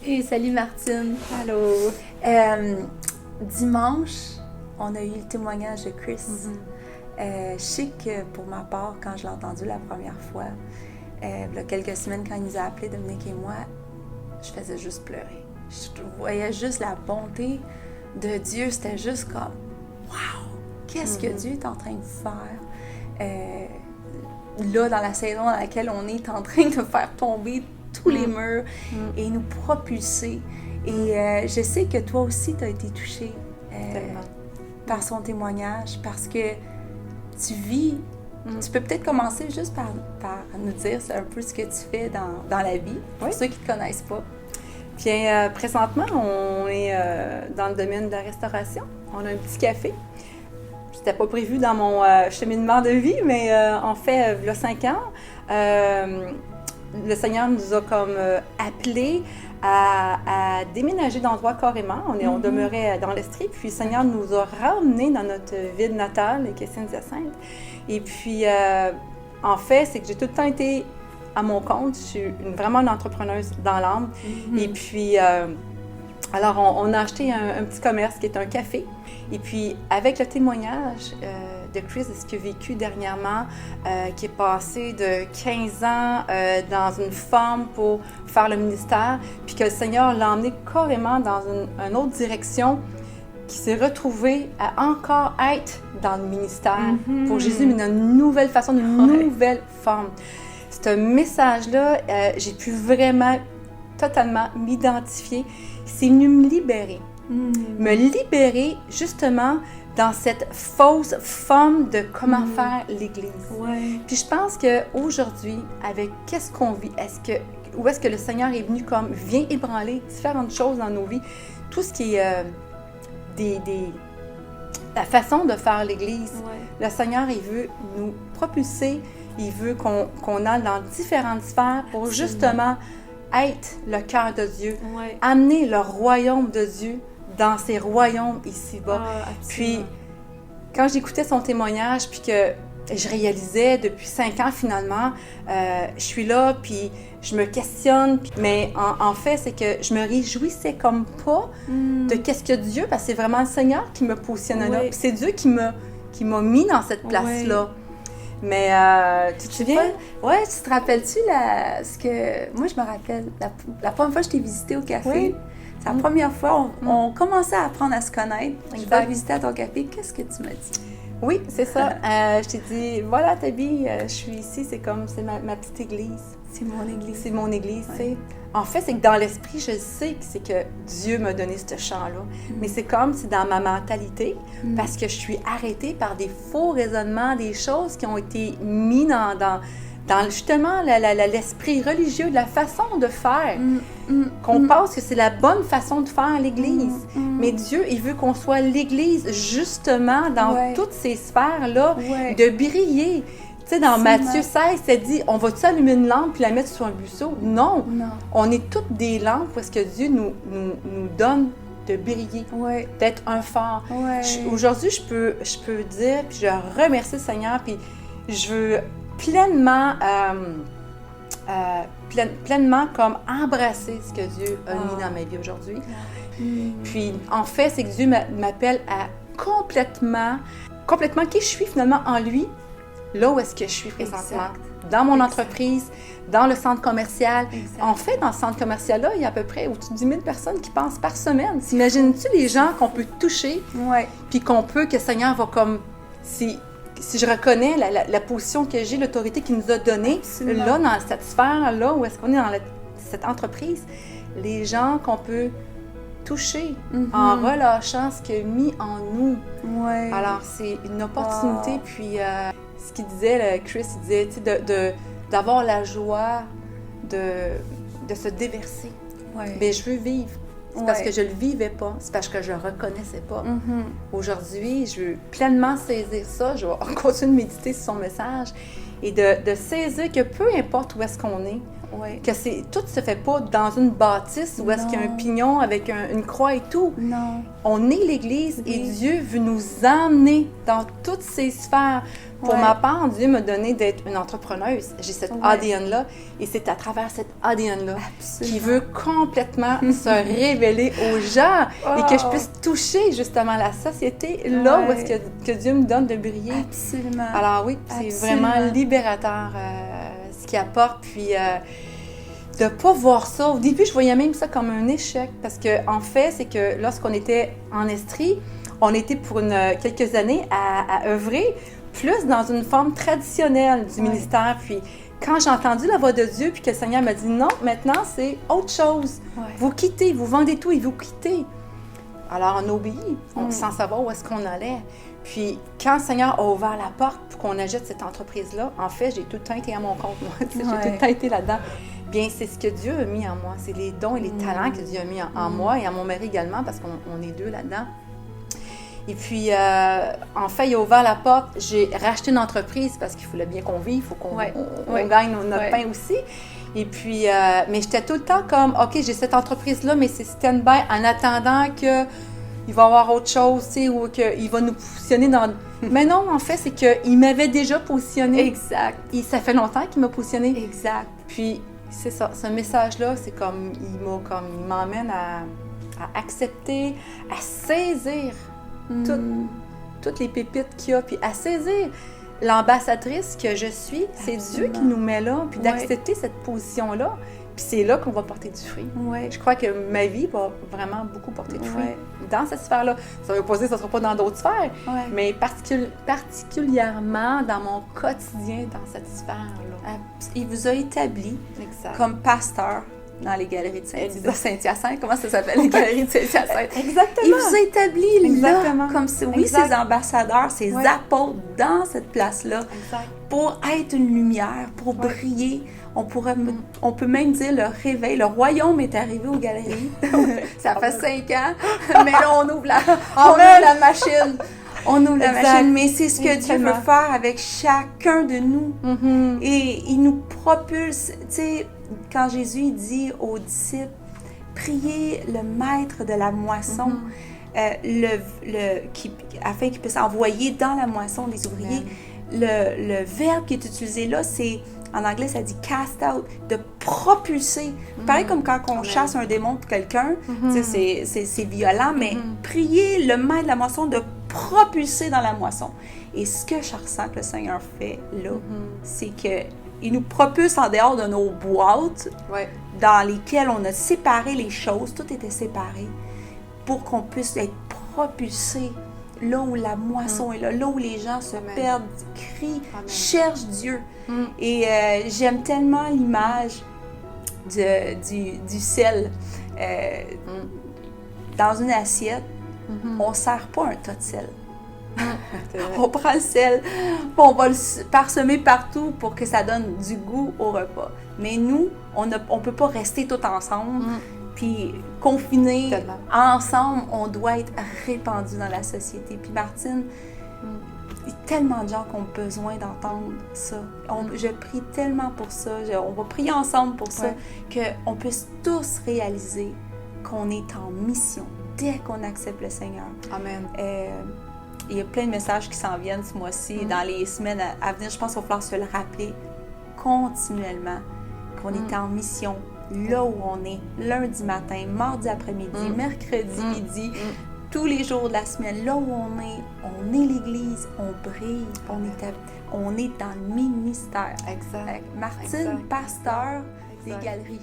Et salut Martine. Allô. Dimanche, on a eu le témoignage de Chris. Je sais que pour ma part, quand je l'ai entendu la première fois, il y a quelques semaines, quand il nous a appelés, Dominique et moi, je faisais juste pleurer. Je voyais juste la bonté de Dieu. C'était juste comme, wow! Qu'est-ce que Dieu est en train de faire? Là, dans la saison dans laquelle on est en train de faire tomber tous les murs et nous propulser. Et je sais que toi aussi, tu as été touchée par son témoignage parce que tu vis. Tu peux peut-être commencer juste par nous dire un peu ce que tu fais dans la vie, pour ceux qui ne te connaissent pas. Bien, présentement, on est dans le domaine de la restauration. On a un petit café. C'était pas prévu dans mon cheminement de vie, mais en fait, il y a 5 ans, le Seigneur nous a comme appelés à déménager d'endroit carrément. On demeurait dans l'Estrie, puis le Seigneur nous a ramenés dans notre ville natale, Saint-Hyacinthe. Et puis, en fait, c'est que j'ai tout le temps été à mon compte. Je suis vraiment une entrepreneuse dans l'âme. Et puis, alors, on a acheté un petit commerce qui est un café. Et puis, avec le témoignage de Chris, de ce qu'il a vécu dernièrement, qui est passé de 15 ans dans une forme pour faire le ministère, puis que le Seigneur l'a emmené carrément dans une autre direction, qui s'est retrouvé à encore être dans le ministère pour Jésus, mais d'une nouvelle façon, d'une nouvelle forme. Ce message-là, j'ai pu vraiment totalement m'identifier. C'est venu me libérer. Me libérer justement dans cette fausse forme de comment faire l'Église. Puis je pense qu'aujourd'hui, avec qu'est-ce qu'on vit, où est-ce que le Seigneur est venu comme vient ébranler différentes choses dans nos vies, tout ce qui est la façon de faire l'Église. Le Seigneur, il veut nous propulser, il veut qu'on aille dans différentes sphères pour justement être le cœur de Dieu, amener le royaume de Dieu dans ses royaumes ici-bas. Puis, quand j'écoutais son témoignage, puis que je réalisais depuis 5 ans finalement, je suis là, puis je me questionne. Mais en fait, c'est que je me réjouissais comme pas de qu'est-ce que Dieu, parce que c'est vraiment le Seigneur qui me positionnait là. Puis c'est Dieu qui m'a mis dans cette place-là. Mais tu te souviens? Oui, tu te rappelles-tu ce que... Moi, je me rappelle, la première fois que je t'ai visité au café, c'est la première fois, on commençait à apprendre à se connaître. Je vais visiter à ton café. Qu'est-ce que tu m'as dit? Oui, c'est ça. Je t'ai dit, voilà, Tabi, je suis ici, c'est ma petite église. C'est mon église. C'est mon église, tu sais. En fait, c'est que dans l'esprit, je sais que c'est que Dieu m'a donné ce chant-là. Mais c'est comme si dans ma mentalité, parce que je suis arrêtée par des faux raisonnements, des choses qui ont été mis dans justement l'esprit religieux, de la façon de faire, qu'on pense que c'est la bonne façon de faire l'Église. Mais Dieu, il veut qu'on soit l'Église justement dans toutes ces sphères-là, de briller. Tu sais, dans Matthieu 16, c'est dit, on va-tu allumer une lampe puis la mettre sur un buisson? Non. On est toutes des lampes parce que Dieu nous donne de briller, d'être un phare. Aujourd'hui, je peux dire, puis je remercie le Seigneur, puis je veux pleinement comme embrasser ce que Dieu a mis dans ma vie aujourd'hui. Puis, en fait, c'est que Dieu m'appelle à complètement qui je suis finalement en lui, là où est-ce que je suis présentement. Dans mon entreprise, dans le centre commercial. En fait, dans ce centre commercial-là, il y a à peu près au-dessus de 10 000 personnes qui passent par semaine. T'imagines-tu les gens qu'on peut toucher, puis que le Seigneur va comme... Si je reconnais la position que j'ai, l'autorité qu'il nous a donnée, là, dans cette sphère-là, où est-ce qu'on est dans cette entreprise, les gens qu'on peut toucher en relâchant ce qu'il a mis en nous. Alors, c'est une opportunité. Puis, ce qu'il disait, Chris, il disait, tu sais, d'avoir la joie de se déverser. Mais je veux vivre. C'est parce que je ne le vivais pas. C'est parce que je ne le reconnaissais pas. Aujourd'hui, je veux pleinement saisir ça. Je vais continuer de méditer sur son message et de saisir que peu importe où est-ce qu'on est, que tout ne se fait pas dans une bâtisse où est-ce qu'il y a un pignon avec une croix et tout. Non. On est l'Église et Dieu veut nous emmener dans toutes ces sphères Pour ma part, Dieu m'a donné d'être une entrepreneuse. J'ai cette ADN-là et c'est à travers cette ADN-là qui veut complètement se révéler aux gens et que je puisse toucher justement la société là où est-ce que Dieu me donne de briller. Absolument. Alors oui, c'est vraiment libérateur ce qu'il apporte. Puis de ne pas voir ça. Au début, je voyais même ça comme un échec parce que en fait, c'est que lorsqu'on était en Estrie, on était pour quelques années à œuvrer plus dans une forme traditionnelle du ministère. Puis quand j'ai entendu la voix de Dieu, puis que le Seigneur m'a dit non, maintenant c'est autre chose. Vous quittez, vous vendez tout et vous quittez. Alors on a obéi, sans savoir où est-ce qu'on allait. Puis quand le Seigneur a ouvert la porte pour qu'on achète cette entreprise-là, en fait, j'ai tout le temps été à mon compte, moi. J'ai tout le temps été là-dedans. Bien, c'est ce que Dieu a mis en moi. C'est les dons et les talents que Dieu a mis en moi et en mon mari également, parce qu'on est deux là-dedans. Et puis, en fait, il a ouvert la porte. J'ai racheté une entreprise parce qu'il fallait bien qu'on vive, il faut qu'on gagne notre pain aussi. Et puis, mais j'étais tout le temps comme, OK, j'ai cette entreprise-là, mais c'est stand-by en attendant qu'il va y avoir autre chose, tu sais, ou qu'il va nous positionner dans... Mais non, en fait, c'est qu'il m'avait déjà positionné. Exact. Et ça fait longtemps qu'il m'a positionné. Exact. Puis, c'est ça, ce message-là, c'est comme, il m'emmène à accepter, à saisir toutes les pépites qu'il y a, puis à saisir l'ambassadrice que je suis. C'est Dieu qui nous met là, puis d'accepter cette position-là. Puis c'est là qu'on va porter du fruit. Je crois que ma vie va vraiment beaucoup porter de fruits dans cette sphère-là. Ça veut pas dire que ça ne sera pas dans d'autres sphères, mais particulièrement dans mon quotidien, dans cette sphère-là. Il vous a établi comme pasteur dans les galeries de Saint-Hyacinthe. Comment ça s'appelle, les galeries de Saint-Hyacinthe? Exactement. Il vous a établi là, comme ces ambassadeurs, ces apôtres dans cette place-là, pour être une lumière, pour briller. On peut même dire le réveil. Le royaume est arrivé aux galeries. Ça fait 5 ans, mais là, on ouvre la machine. On ouvre la machine, mais c'est ce que Dieu veut faire avec chacun de nous. Et il nous propulse, tu sais, quand Jésus dit aux disciples, priez le maître de la moisson, afin qu'il puisse envoyer dans la moisson des ouvriers. Le verbe qui est utilisé là, c'est, en anglais, ça dit cast out, de propulser. Pareil comme quand on chasse un démon pour quelqu'un, c'est violent, mais priez le maître de la moisson de propulser dans la moisson. Et ce que je ressens que le Seigneur fait là, c'est qu'il nous propulse en dehors de nos boîtes dans lesquelles on a séparé les choses, tout était séparé, pour qu'on puisse être propulsé là où la moisson est là où les gens se perdent, crient, cherchent Dieu. Et j'aime tellement l'image du sel. Dans une assiette, on ne sert pas un tas de sel. On prend le sel, on va le parsemer partout pour que ça donne du goût au repas. Mais nous, on ne peut pas rester tous ensemble. Puis confinés ensemble, on doit être répandus dans la société. Puis Martine, il y a tellement de gens qui ont besoin d'entendre ça. Je prie tellement pour ça. On va prier ensemble pour ça, qu'on puisse tous réaliser qu'on est en mission dès qu'on accepte le Seigneur. Amen. Il y a plein de messages qui s'en viennent ce mois-ci. Dans les semaines à venir, je pense qu'il va falloir se le rappeler continuellement qu'on est en mission là où on est, lundi matin, mardi après-midi, mercredi midi, tous les jours de la semaine, là où on est l'Église, on brille, on est dans le ministère. Exact. Martine, pasteur des galeries.